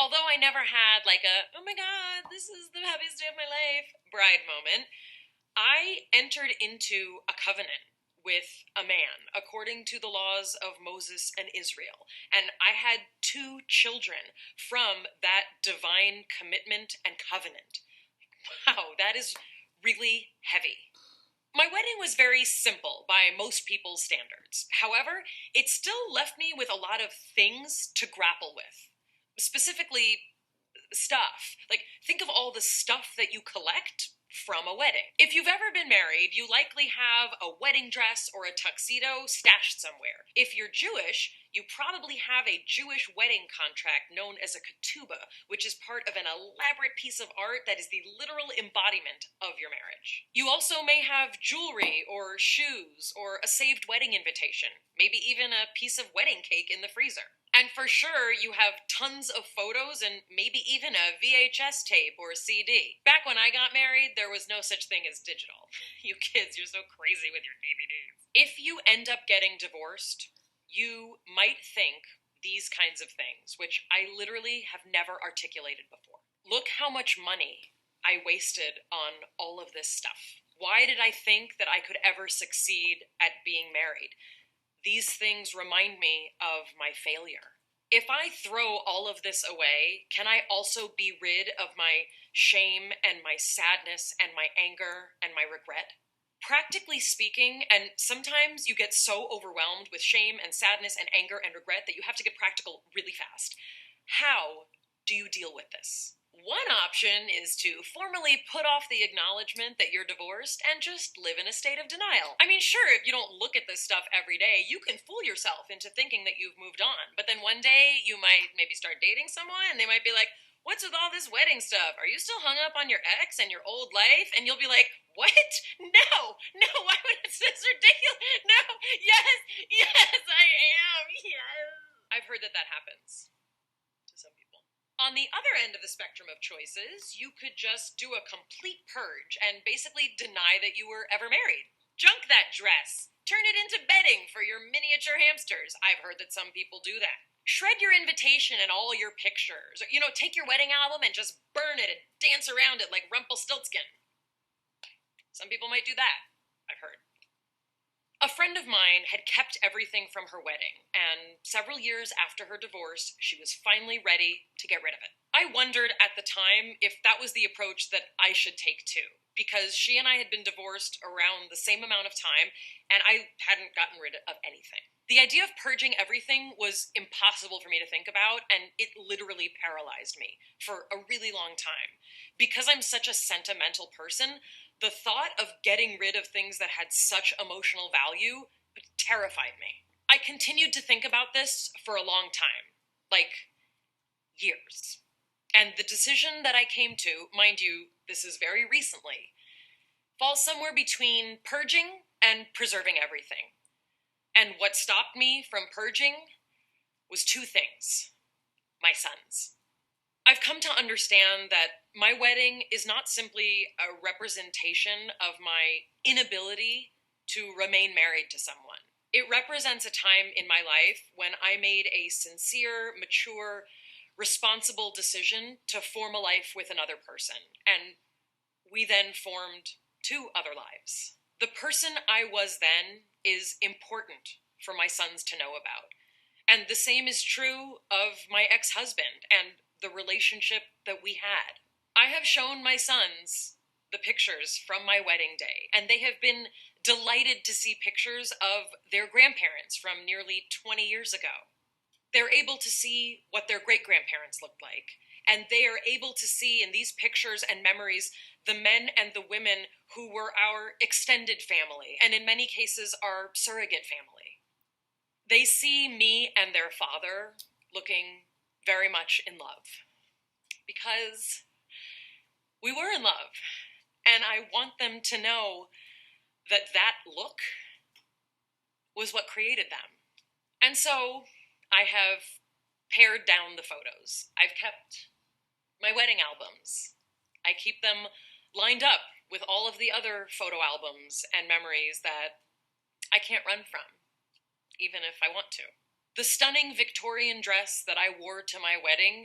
although I never had like a, oh my god, this is the happiest day of my life bride moment, I entered into a covenant with a man according to the laws of Moses and Israel. And I had two children from that divine commitment and covenant. Wow, that is really heavy. My wedding was very simple by most people's standards. However, it still left me with a lot of things to grapple with. Specifically, stuff. Like, think of all the stuff that you collect from a wedding. If you've ever been married, you likely have a wedding dress or a tuxedo stashed somewhere. If you're Jewish, you probably have a Jewish wedding contract known as a ketubah, which is part of an elaborate piece of art that is the literal embodiment of your marriage. You also may have jewelry or shoes or a saved wedding invitation, maybe even a piece of wedding cake in the freezer. And for sure, you have tons of photos and maybe even a VHS tape or a CD. Back when I got married, there was no such thing as digital. You kids, you're so crazy with your DVDs. If you end up getting divorced, you might think these kinds of things, which I literally have never articulated before. Look how much money I wasted on all of this stuff. Why did I think that I could ever succeed at being married? These things remind me of my failure. If I throw all of this away, can I also be rid of my shame and my sadness and my anger and my regret? Practically speaking, and sometimes you get so overwhelmed with shame and sadness and anger and regret that you have to get practical really fast. How do you deal with this? One option is to formally put off the acknowledgement that you're divorced and just live in a state of denial. I mean, sure, if you don't look at this stuff every day, you can fool yourself into thinking that you've moved on. But then one day, you might maybe start dating someone, and they might be like, what's with all this wedding stuff? Are you still hung up on your ex and your old life? And you'll be like, what? No, why would it this ridiculous? No, yes, I am, yes. I've heard that happens to some people. On the other end of the spectrum of choices, you could just do a complete purge and basically deny that you were ever married. Junk that dress. Turn it into bedding for your miniature hamsters. I've heard that some people do that. Shred your invitation and all your pictures. Or, take your wedding album and just burn it and dance around it like Rumpelstiltskin. Some people might do that, I've heard. A friend of mine had kept everything from her wedding, and several years after her divorce, she was finally ready to get rid of it. I wondered at the time if that was the approach that I should take too, because she and I had been divorced around the same amount of time, and I hadn't gotten rid of anything. The idea of purging everything was impossible for me to think about, and it literally paralyzed me for a really long time. Because I'm such a sentimental person, the thought of getting rid of things that had such emotional value terrified me. I continued to think about this for a long time, like years. And the decision that I came to, mind you, this is very recently, falls somewhere between purging and preserving everything. And what stopped me from purging was two things: my sons. I've come to understand that my wedding is not simply a representation of my inability to remain married to someone. It represents a time in my life when I made a sincere, mature, responsible decision to form a life with another person, and we then formed two other lives. The person I was then is important for my sons to know about, and the same is true of my ex-husband and the relationship that we had. I have shown my sons the pictures from my wedding day, and they have been delighted to see pictures of their grandparents from nearly 20 years ago. They're able to see what their great-grandparents looked like, and they are able to see in these pictures and memories the men and the women who were our extended family, and in many cases our surrogate family. They see me and their father looking very much in love, because we were in love, and I want them to know that that look was what created them. And so I have pared down the photos. I've kept my wedding albums. I keep them lined up with all of the other photo albums and memories that I can't run from, even if I want to. The stunning Victorian dress that I wore to my wedding